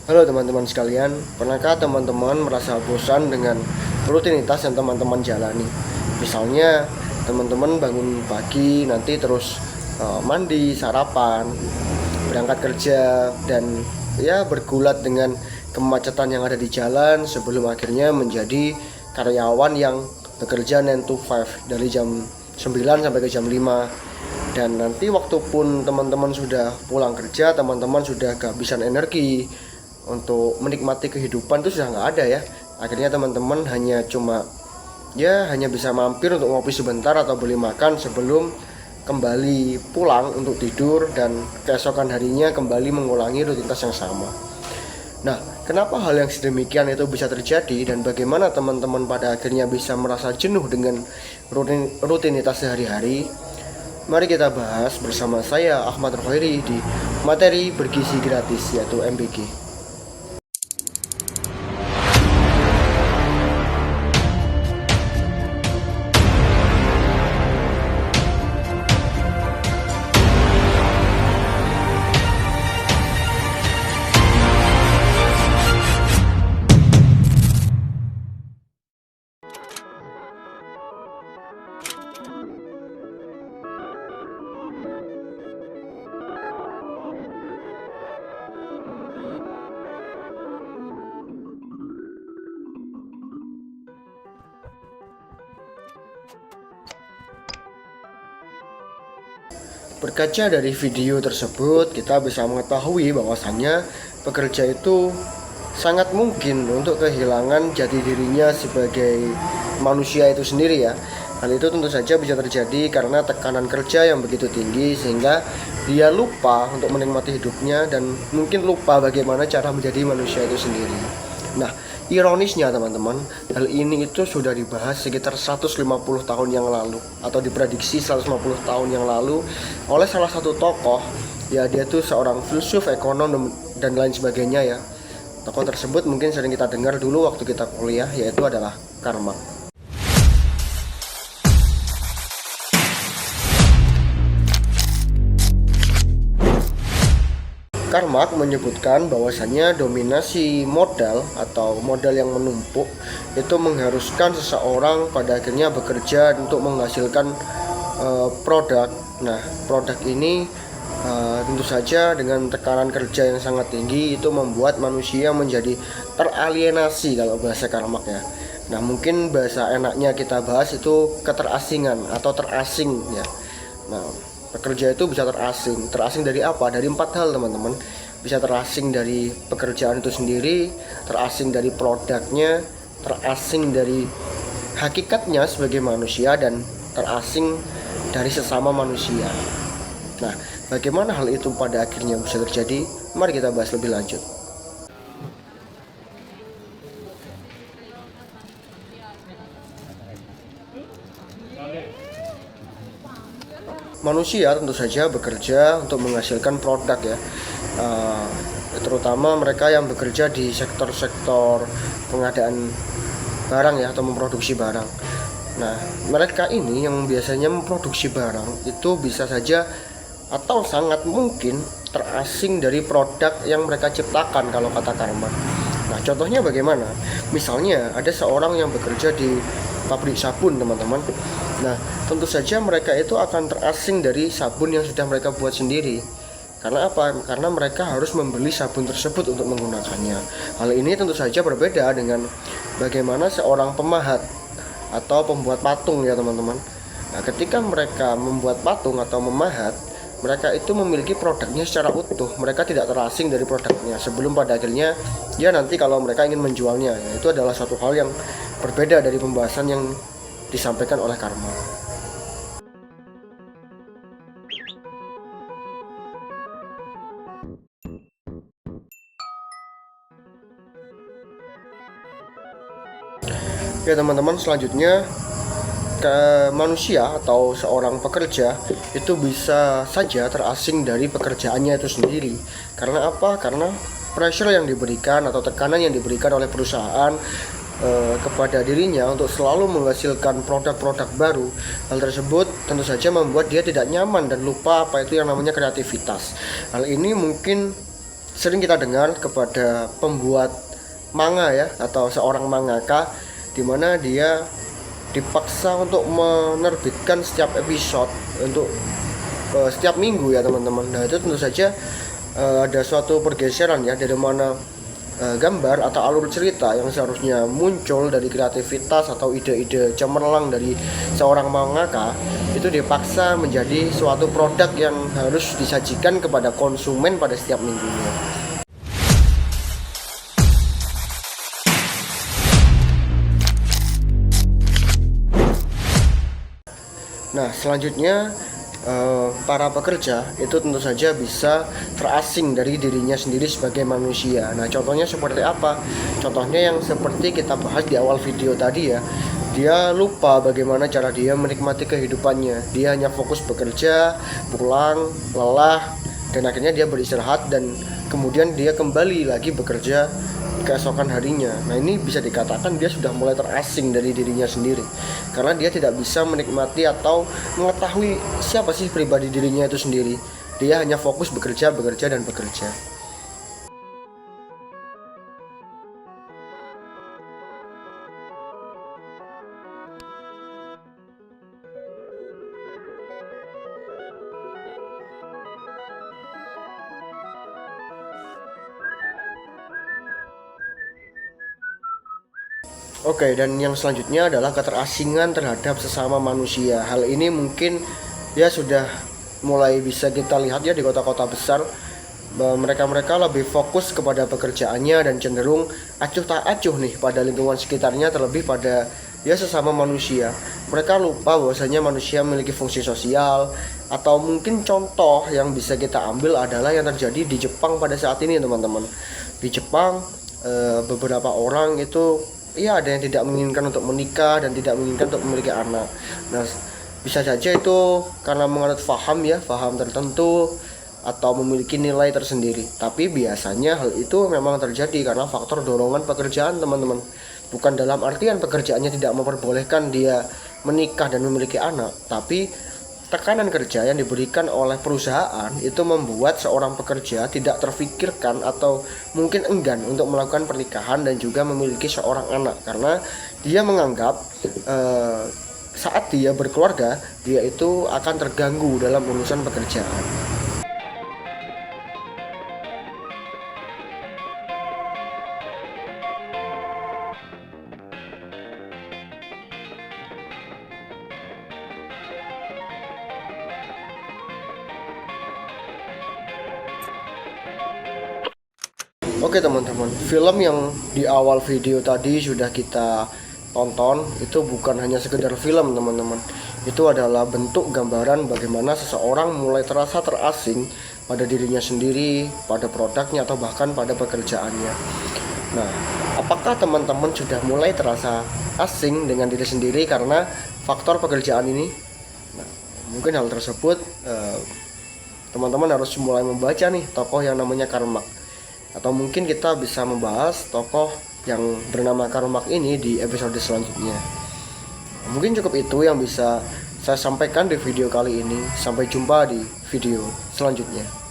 Halo teman-teman sekalian, pernahkah teman-teman merasa bosan dengan rutinitas yang teman-teman jalani? Misalnya, teman-teman bangun pagi, nanti terus mandi, sarapan, berangkat kerja, dan ya bergulat dengan kemacetan yang ada di jalan sebelum akhirnya menjadi karyawan yang bekerja 9 to 5 dari jam 9 sampai ke jam 5. Dan nanti waktu pun teman-teman sudah pulang kerja, teman-teman sudah kehabisan energi untuk menikmati kehidupan, itu sudah nggak ada ya. Akhirnya teman-teman hanya bisa mampir untuk ngopi sebentar atau beli makan sebelum kembali pulang untuk tidur, dan keesokan harinya kembali mengulangi rutinitas yang sama. Nah, kenapa hal yang sedemikian itu bisa terjadi dan bagaimana teman-teman pada akhirnya bisa merasa jenuh dengan rutinitas sehari-hari? Mari kita bahas bersama saya Ahmad Rohairi di materi bergizi gratis, yaitu MBG. Berkaca dari video tersebut, kita bisa mengetahui bahwasannya pekerja itu sangat mungkin untuk kehilangan jati dirinya sebagai manusia itu sendiri ya. Hal itu tentu saja bisa terjadi karena tekanan kerja yang begitu tinggi sehingga dia lupa untuk menikmati hidupnya dan mungkin lupa bagaimana cara menjadi manusia itu sendiri. Nah, ironisnya teman-teman, hal ini itu sudah dibahas sekitar 150 tahun yang lalu, atau diprediksi 150 tahun yang lalu oleh salah satu tokoh. Ya, dia itu seorang filsuf, ekonom, dan lain sebagainya ya. Tokoh tersebut mungkin sering kita dengar dulu waktu kita kuliah, yaitu adalah Karl Marx. Karl Marx menyebutkan bahwasannya dominasi modal atau modal yang menumpuk itu mengharuskan seseorang pada akhirnya bekerja untuk menghasilkan produk. Nah, produk ini tentu saja dengan tekanan kerja yang sangat tinggi itu membuat manusia menjadi teralienasi kalau bahasa Karl Marx ya. Nah, mungkin bahasa enaknya kita bahas itu keterasingan atau terasing ya. Nah, pekerja itu bisa terasing. Terasing dari apa? Dari 4 hal teman-teman. Bisa terasing dari pekerjaan itu sendiri, terasing dari produknya, terasing dari hakikatnya sebagai manusia, dan terasing dari sesama manusia. Nah, bagaimana hal itu pada akhirnya bisa terjadi? Mari kita bahas lebih lanjut. Manusia tentu saja bekerja untuk menghasilkan produk ya, terutama mereka yang bekerja di sektor-sektor pengadaan barang ya, atau memproduksi barang. Nah, mereka ini yang biasanya memproduksi barang itu bisa saja atau sangat mungkin terasing dari produk yang mereka ciptakan kalau kata Karl Marx. Nah, contohnya bagaimana? Misalnya ada seorang yang bekerja di pabrik sabun teman-teman. Nah, tentu saja mereka itu akan terasing dari sabun yang sudah mereka buat sendiri. Karena apa? Karena mereka harus membeli sabun tersebut untuk menggunakannya. Hal ini tentu saja berbeda dengan bagaimana seorang pemahat atau pembuat patung ya teman-teman. Nah, ketika mereka membuat patung atau memahat, mereka itu memiliki produknya secara utuh. Mereka tidak terasing dari produknya sebelum pada akhirnya ya nanti kalau mereka ingin menjualnya. Ya, itu adalah suatu hal yang berbeda dari pembahasan yang disampaikan oleh Karl Marx. Ya teman-teman, selanjutnya manusia atau seorang pekerja itu bisa saja terasing dari pekerjaannya itu sendiri. Karena apa? Karena pressure yang diberikan atau tekanan yang diberikan oleh perusahaan kepada dirinya untuk selalu menghasilkan produk-produk baru. Hal tersebut tentu saja membuat dia tidak nyaman dan lupa apa itu yang namanya kreativitas. Hal ini mungkin sering kita dengar kepada pembuat manga ya, atau seorang mangaka, dimana dia dipaksa untuk menerbitkan setiap episode untuk setiap minggu ya teman-teman. Nah itu tentu saja ada suatu pergeseran ya, dari mana gambar atau alur cerita yang seharusnya muncul dari kreativitas atau ide-ide cemerlang dari seorang mangaka itu dipaksa menjadi suatu produk yang harus disajikan kepada konsumen pada setiap minggunya. Nah selanjutnya para pekerja itu tentu saja bisa terasing dari dirinya sendiri sebagai manusia. Nah contohnya seperti apa? Contohnya yang seperti kita bahas di awal video tadi ya, dia lupa bagaimana cara dia menikmati kehidupannya. Dia hanya fokus bekerja, pulang, lelah, dan akhirnya dia beristirahat, dan kemudian dia kembali lagi bekerja keesokan harinya. Nah ini bisa dikatakan dia sudah mulai terasing dari dirinya sendiri, karena dia tidak bisa menikmati atau mengetahui siapa sih pribadi dirinya itu sendiri. Dia hanya fokus bekerja, dan bekerja. Oke, dan yang selanjutnya adalah keterasingan terhadap sesama manusia. Hal ini mungkin ya sudah mulai bisa kita lihat ya di kota-kota besar. Mereka lebih fokus kepada pekerjaannya dan cenderung acuh tak acuh nih pada lingkungan sekitarnya, terlebih pada ya sesama manusia. Mereka lupa bahwasanya manusia memiliki fungsi sosial. Atau mungkin contoh yang bisa kita ambil adalah yang terjadi di Jepang pada saat ini teman-teman. Di Jepang beberapa orang itu iya ada yang tidak menginginkan untuk menikah dan tidak menginginkan untuk memiliki anak. Nah bisa saja itu karena menganut paham tertentu atau memiliki nilai tersendiri. Tapi biasanya hal itu memang terjadi karena faktor dorongan pekerjaan teman-teman. Bukan dalam artian pekerjaannya tidak memperbolehkan dia menikah dan memiliki anak, tapi tekanan kerja yang diberikan oleh perusahaan itu membuat seorang pekerja tidak terfikirkan atau mungkin enggan untuk melakukan pernikahan dan juga memiliki seorang anak, karena dia menganggap saat dia berkeluarga dia itu akan terganggu dalam urusan pekerjaan. Oke teman-teman, film yang di awal video tadi sudah kita tonton itu bukan hanya sekedar film teman-teman. Itu adalah bentuk gambaran bagaimana seseorang mulai terasa terasing pada dirinya sendiri, pada produknya, atau bahkan pada pekerjaannya. Nah, apakah teman-teman sudah mulai terasa asing dengan diri sendiri karena faktor pekerjaan ini? Nah, mungkin hal tersebut teman-teman harus mulai membaca nih tokoh yang namanya Karl Marx. Atau mungkin kita bisa membahas tokoh yang bernama Karl Marx ini di episode selanjutnya. Mungkin cukup itu yang bisa saya sampaikan di video kali ini. Sampai jumpa di video selanjutnya.